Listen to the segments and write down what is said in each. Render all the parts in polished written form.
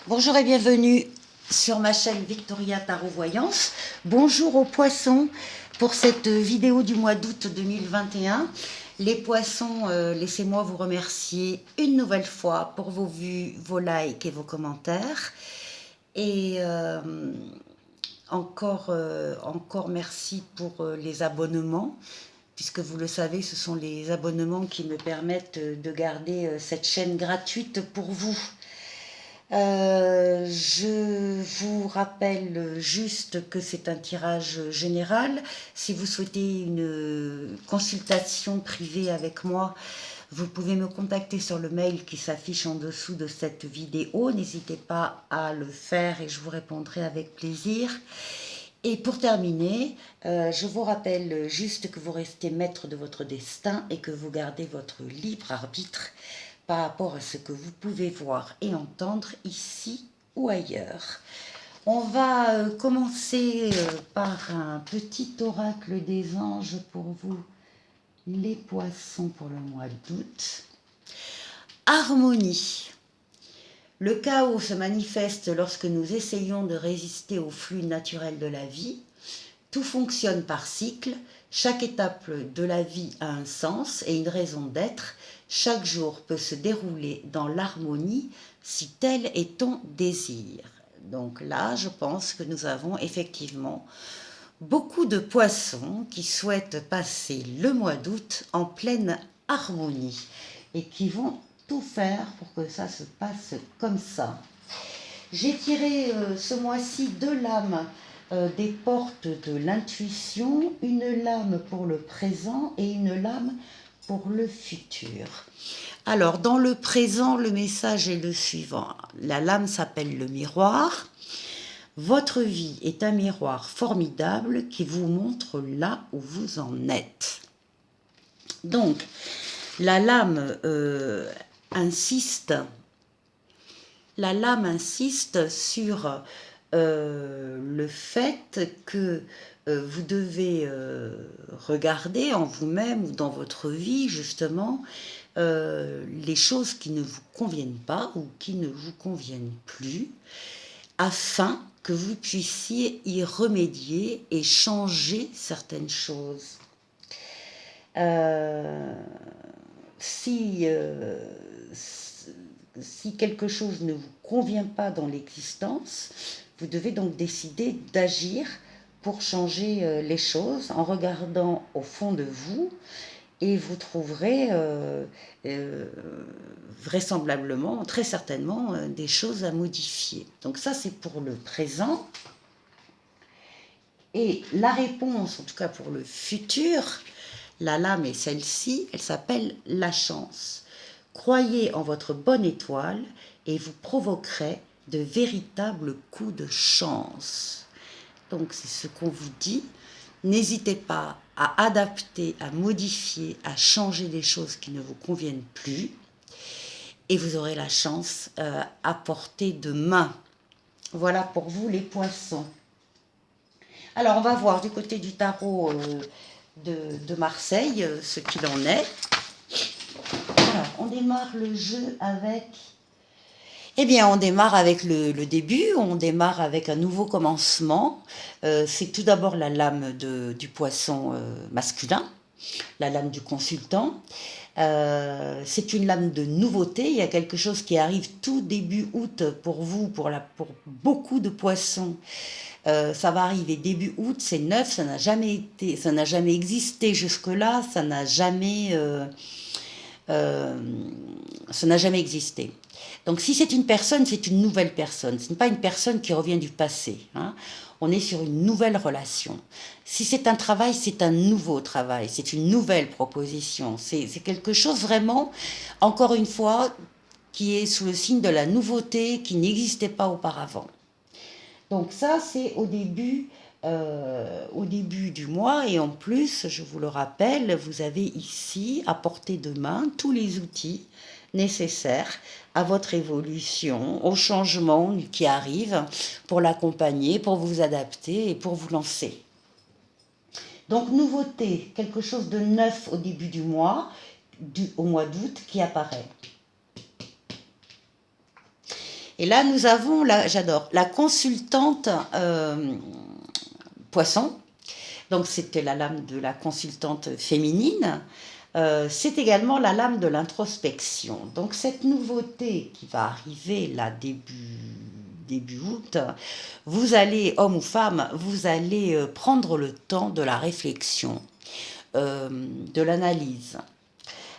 Bonjour et bienvenue sur ma chaîne Victoria Tarot Voyance. Bonjour aux poissons pour cette vidéo du mois d'août 2021. Les poissons, laissez-moi vous remercier une nouvelle fois pour vos vues, vos likes et vos commentaires. Et encore merci pour les abonnements, puisque vous le savez, ce sont les abonnements qui me permettent de garder cette chaîne gratuite pour vous. Je vous rappelle juste que c'est un tirage général. Si vous souhaitez une consultation privée avec moi, vous pouvez me contacter sur le mail qui s'affiche en dessous de cette vidéo. N'hésitez pas à le faire et je vous répondrai avec plaisir. Et pour terminer, je vous rappelle juste que vous restez maître de votre destin et que vous gardez votre libre arbitre par rapport à ce que vous pouvez voir et entendre ici ou ailleurs. On va commencer par un petit oracle des anges pour vous, les poissons, pour le mois d'août. Harmonie. Le chaos se manifeste lorsque nous essayons de résister au flux naturel de la vie. Tout fonctionne par cycle. Chaque étape de la vie a un sens et une raison d'être. Chaque jour peut se dérouler dans l'harmonie si tel est ton désir. Donc là, je pense que nous avons effectivement beaucoup de poissons qui souhaitent passer le mois d'août en pleine harmonie et qui vont tout faire pour que ça se passe comme ça. J'ai tiré ce mois-ci 2 lames des portes de l'intuition, une lame pour le présent et une lame pour le futur. Alors, dans le présent, le message est le suivant. La lame s'appelle le miroir. Votre vie est un miroir formidable qui vous montre là où vous en êtes. Donc, la lame insiste sur le fait que vous devez regarder en vous-même ou dans votre vie justement les choses qui ne vous conviennent pas ou qui ne vous conviennent plus, afin que vous puissiez y remédier et changer certaines choses. Si quelque chose ne vous convient pas dans l'existence, vous devez donc décider d'agir pour changer les choses en regardant au fond de vous, et vous trouverez vraisemblablement, très certainement, des choses à modifier. Donc ça, c'est pour le présent. Et la réponse, en tout cas pour le futur, la lame est celle-ci, elle s'appelle la chance. Croyez en votre bonne étoile et vous provoquerez de véritables coups de chance. Donc c'est ce qu'on vous dit. N'hésitez pas à adapter, à modifier, à changer des choses qui ne vous conviennent plus. Et vous aurez la chance à portée de main. Voilà pour vous les poissons. Alors on va voir du côté du tarot de Marseille ce qu'il en est. Alors on démarre le jeu avec... Eh bien, on démarre avec le début, on démarre avec un nouveau commencement. C'est tout d'abord la lame du poisson masculin, la lame du consultant. C'est une lame de nouveauté, il y a quelque chose qui arrive tout début août pour vous, pour beaucoup de poissons. Ça va arriver début août, c'est neuf, ça n'a jamais existé jusque-là, ça n'a jamais existé. Donc si c'est une personne, c'est une nouvelle personne. Ce n'est pas une personne qui revient du passé. Hein. On est sur une nouvelle relation. Si c'est un travail, c'est un nouveau travail. C'est une nouvelle proposition. C'est quelque chose vraiment, encore une fois, qui est sous le signe de la nouveauté, qui n'existait pas auparavant. Donc ça, c'est au début du mois, et en plus, je vous le rappelle, vous avez ici, à portée de main, tous les outils nécessaires à votre évolution, au changement qui arrive, pour l'accompagner, pour vous adapter et pour vous lancer. Donc nouveauté, quelque chose de neuf au début du mois, au mois d'août qui apparaît. Et là, nous avons, j'adore, la consultante Poisson. Donc, c'était la lame de la consultante féminine. C'est également la lame de l'introspection. Donc, cette nouveauté qui va arriver là, début août, vous allez, homme ou femme, vous allez prendre le temps de la réflexion, de l'analyse.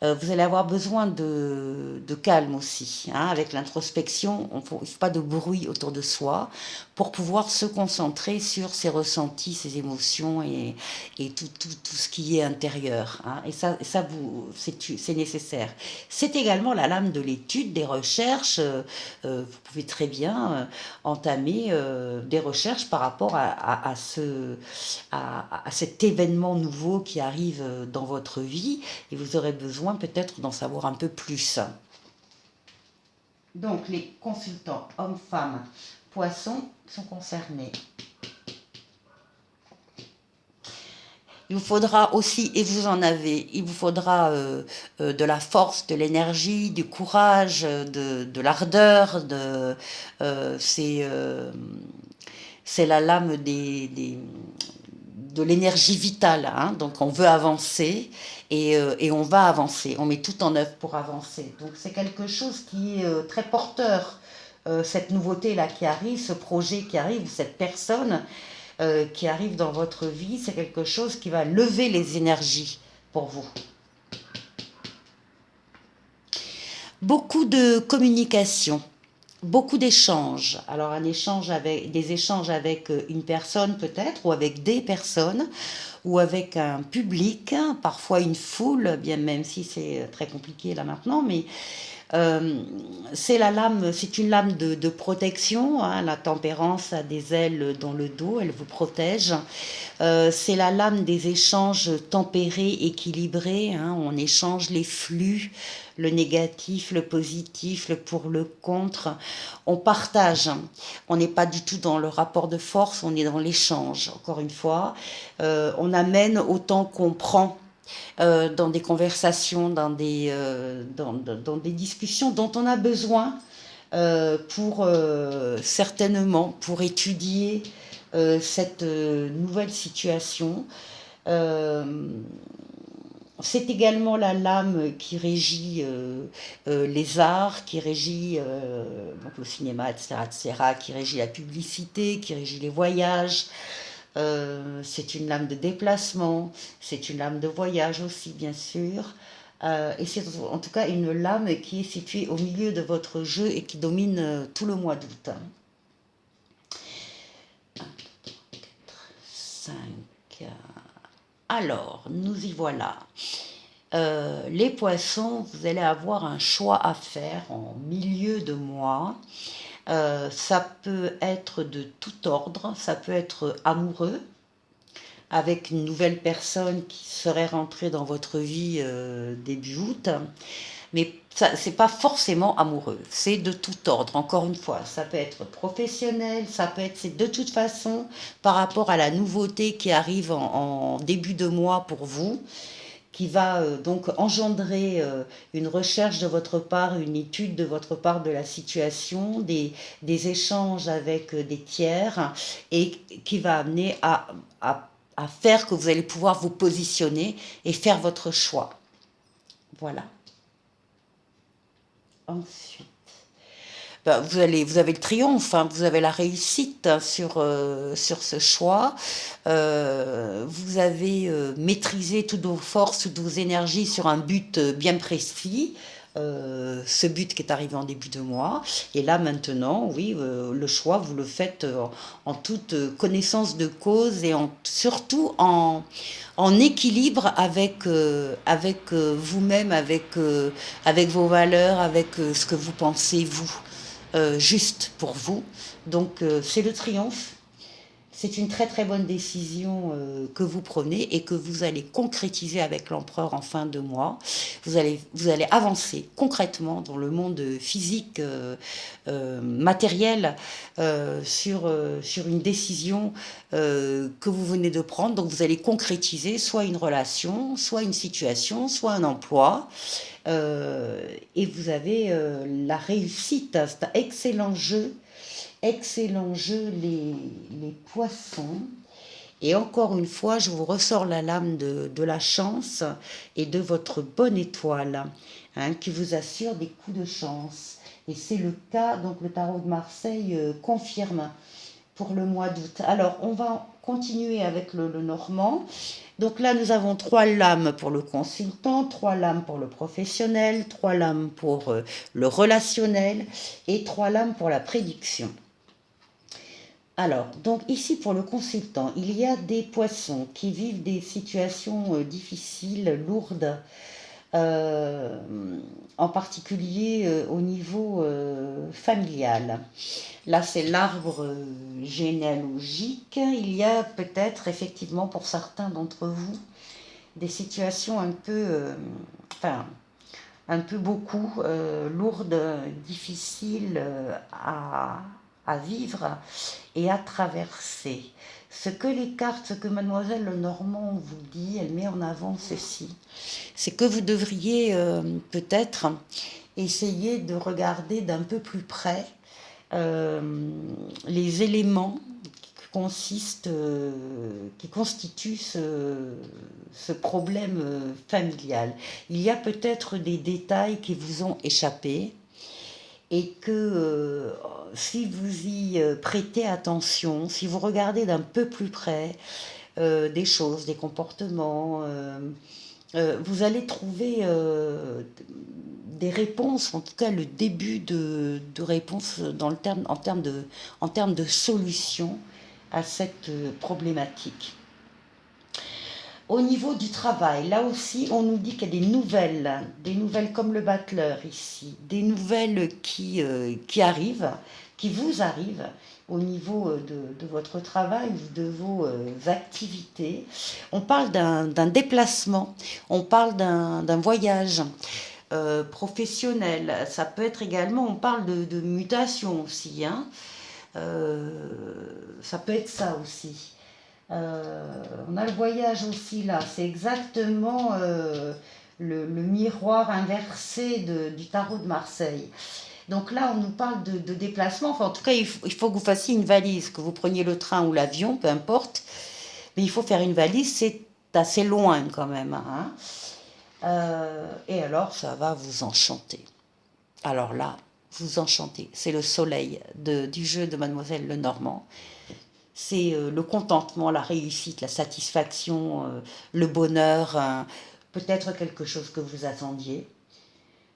Vous allez avoir besoin de calme aussi. Hein, avec l'introspection, il ne faut pas de bruit autour de soi pour pouvoir se concentrer sur ses ressentis, ses émotions et tout ce qui est intérieur. Hein, et ça c'est nécessaire. C'est également la lame de l'étude, des recherches. Vous pouvez très bien entamer des recherches par rapport à cet événement nouveau qui arrive dans votre vie et vous aurez besoin peut-être d'en savoir un peu plus. Donc les consultants hommes, femmes, poissons sont concernés. Il vous faudra aussi, et vous en avez, il vous faudra de la force, de l'énergie, du courage, de l'ardeur. C'est la lame de l'énergie vitale. Hein, donc on veut avancer et on va avancer. On met tout en œuvre pour avancer. Donc c'est quelque chose qui est très porteur. Cette nouveauté-là qui arrive, ce projet qui arrive, cette personne qui arrive dans votre vie, c'est quelque chose qui va lever les énergies pour vous. Beaucoup de communication, beaucoup d'échanges. Alors des échanges avec une personne peut-être, ou avec des personnes, ou avec un public, parfois une foule, bien même si c'est très compliqué là maintenant, mais c'est une lame de protection. Hein, la tempérance a des ailes dans le dos, elle vous protège. C'est la lame des échanges tempérés, équilibrés. Hein, on échange les flux, le négatif, le positif, le pour, le contre. On partage. On n'est pas du tout dans le rapport de force, on est dans l'échange. Encore une fois, on amène autant qu'on prend. Dans des conversations, dans des discussions dont on a besoin certainement pour étudier cette nouvelle situation. C'est également la lame qui régit les arts, qui régit donc le cinéma, etc., qui régit la publicité, qui régit les voyages. C'est une lame de déplacement, c'est une lame de voyage aussi, bien sûr. Et c'est en tout cas une lame qui est située au milieu de votre jeu et qui domine tout le mois d'août. 1, 2, 3, 4, 5. Alors, nous y voilà. Les poissons, vous allez avoir un choix à faire en milieu de mois. Ça peut être de tout ordre, ça peut être amoureux, avec une nouvelle personne qui serait rentrée dans votre vie début août, mais c'est pas forcément amoureux, c'est de tout ordre. Encore une fois, ça peut être professionnel, ça peut être, c'est de toute façon par rapport à la nouveauté qui arrive en début de mois pour vous, qui va donc engendrer une recherche de votre part, une étude de votre part de la situation, des échanges avec des tiers, et qui va amener à faire que vous allez pouvoir vous positionner et faire votre choix. Voilà. Ensuite, vous avez le triomphe, hein, vous avez la réussite sur ce choix. Vous avez maîtrisé toutes vos forces, toutes vos énergies sur un but bien précis. Ce but qui est arrivé en début de mois. Et là, maintenant, oui, le choix, vous le faites en toute connaissance de cause et surtout en équilibre avec vous-même, avec vos valeurs, avec ce que vous pensez, vous, juste pour vous. Donc, c'est le triomphe. C'est une très très bonne décision que vous prenez et que vous allez concrétiser avec l'empereur en fin de mois. Vous allez avancer concrètement dans le monde physique, matériel, sur une décision que vous venez de prendre. Donc vous allez concrétiser soit une relation, soit une situation, soit un emploi. Et vous avez la réussite. C'est un excellent jeu les poissons. Et encore une fois, je vous ressors la lame de la chance et de votre bonne étoile, hein, qui vous assure des coups de chance. Et c'est le cas, donc le tarot de Marseille confirme pour le mois d'août. Alors, on va continuer avec le normand. Donc là, nous avons 3 lames pour le consultant, 3 lames pour le professionnel, 3 lames pour le relationnel et 3 lames pour la prédiction. Alors, donc ici pour le consultant, il y a des poissons qui vivent des situations difficiles, lourdes, euh, en particulier au niveau familial. Là, c'est l'arbre généalogique. Il y a peut-être effectivement pour certains d'entre vous des situations un peu, enfin, un peu beaucoup lourdes, difficiles à vivre et à traverser. Ce que les cartes, ce que Mademoiselle Lenormand vous dit, elle met en avant ceci, c'est que vous devriez peut-être essayer de regarder d'un peu plus près les éléments qui constituent ce problème familial. Il y a peut-être des détails qui vous ont échappé et que si vous y prêtez attention, si vous regardez d'un peu plus près des choses, des comportements, vous allez trouver des réponses, en tout cas le début de réponses en termes de solution à cette problématique. Au niveau du travail, là aussi, on nous dit qu'il y a des nouvelles comme le battleur ici, des nouvelles qui arrivent, qui vous arrivent au niveau de votre travail ou de vos activités. On parle d'un déplacement, on parle d'un voyage professionnel. Ça peut être également, on parle de mutation aussi, hein. Ça peut être ça aussi. On a le voyage aussi là, c'est exactement le miroir inversé du tarot de Marseille. Donc là, on nous parle de déplacement. Enfin, en tout cas, il faut que vous fassiez une valise, que vous preniez le train ou l'avion, peu importe. Mais il faut faire une valise, c'est assez loin quand même, hein. Et alors, ça va vous enchanter. Alors là, vous enchantez. C'est le soleil du jeu de Mademoiselle Lenormand. C'est le contentement, la réussite, la satisfaction, le bonheur, peut-être quelque chose que vous attendiez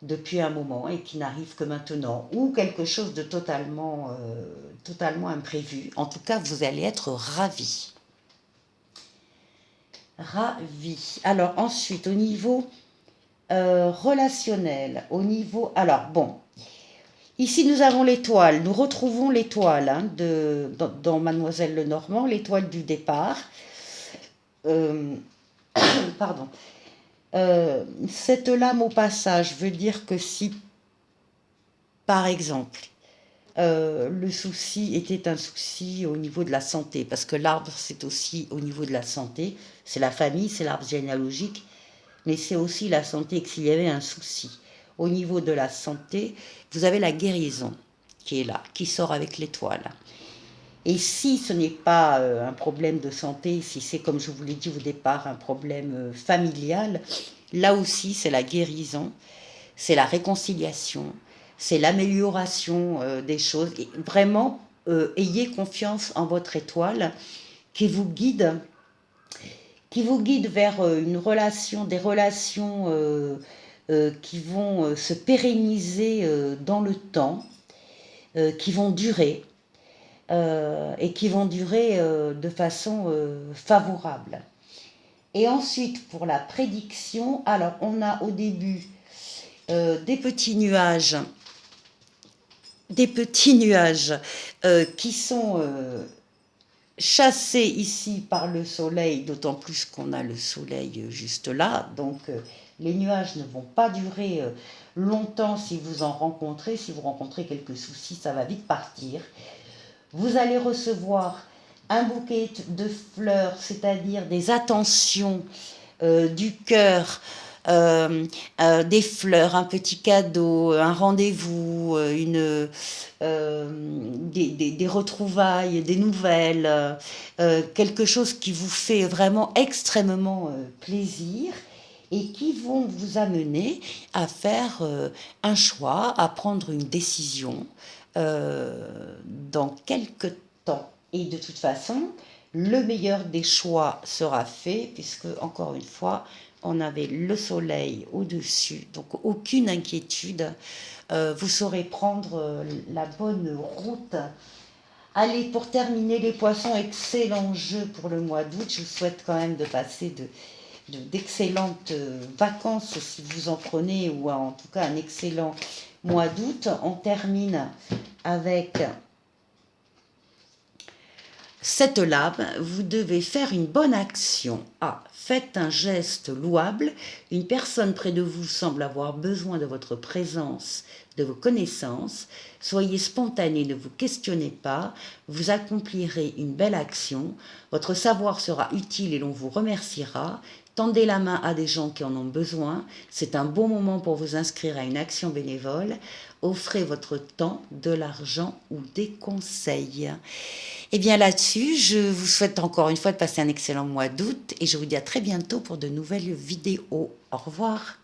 depuis un moment et qui n'arrive que maintenant, ou quelque chose de totalement imprévu. En tout cas, vous allez être ravis. Ravis. Alors ensuite, au niveau relationnel, au niveau... Alors bon, ici, nous avons l'étoile. Nous retrouvons l'étoile hein, dans Mademoiselle Lenormand, l'étoile du départ. Pardon. Cette lame au passage veut dire que si, par exemple, le souci était un souci au niveau de la santé, parce que l'arbre, c'est aussi au niveau de la santé, c'est la famille, c'est l'arbre généalogique, mais c'est aussi la santé, que s'il y avait un souci au niveau de la santé, vous avez la guérison qui est là, qui sort avec l'étoile. Et si ce n'est pas un problème de santé, si c'est, comme je vous l'ai dit au départ, un problème familial, là aussi c'est la guérison, c'est la réconciliation, c'est l'amélioration des choses. Et vraiment, ayez confiance en votre étoile qui vous guide vers une relation, des relations qui vont se pérenniser dans le temps, qui vont durer et qui vont durer de façon favorable. Et ensuite, pour la prédiction, alors on a au début des petits nuages qui sont chassés ici par le soleil, d'autant plus qu'on a le soleil juste là, donc les nuages ne vont pas durer longtemps si vous en rencontrez. Si vous rencontrez quelques soucis, ça va vite partir. Vous allez recevoir un bouquet de fleurs, c'est-à-dire des attentions du cœur des fleurs, un petit cadeau, un rendez-vous, des retrouvailles, des nouvelles, quelque chose qui vous fait vraiment extrêmement plaisir et qui vont vous amener à faire un choix, à prendre une décision dans quelques temps. Et de toute façon, le meilleur des choix sera fait, puisque, encore une fois, on avait le soleil au-dessus, donc aucune inquiétude. Vous saurez prendre la bonne route. Allez, pour terminer, les poissons, excellent jeu pour le mois d'août. Je vous souhaite quand même de passer d'excellentes vacances si vous en prenez, ou en tout cas un excellent mois d'août. On termine avec cette lame. Vous devez faire une bonne action. A. Faites un geste louable. Une personne près de vous semble avoir besoin de votre présence, de vos connaissances. Soyez spontané, ne vous questionnez pas. Vous accomplirez une belle action. Votre savoir sera utile et l'on vous remerciera. Tendez la main à des gens qui en ont besoin. C'est un bon moment pour vous inscrire à une action bénévole. Offrez votre temps, de l'argent ou des conseils. Et bien là-dessus, je vous souhaite encore une fois de passer un excellent mois d'août et je vous dis à très bientôt pour de nouvelles vidéos. Au revoir.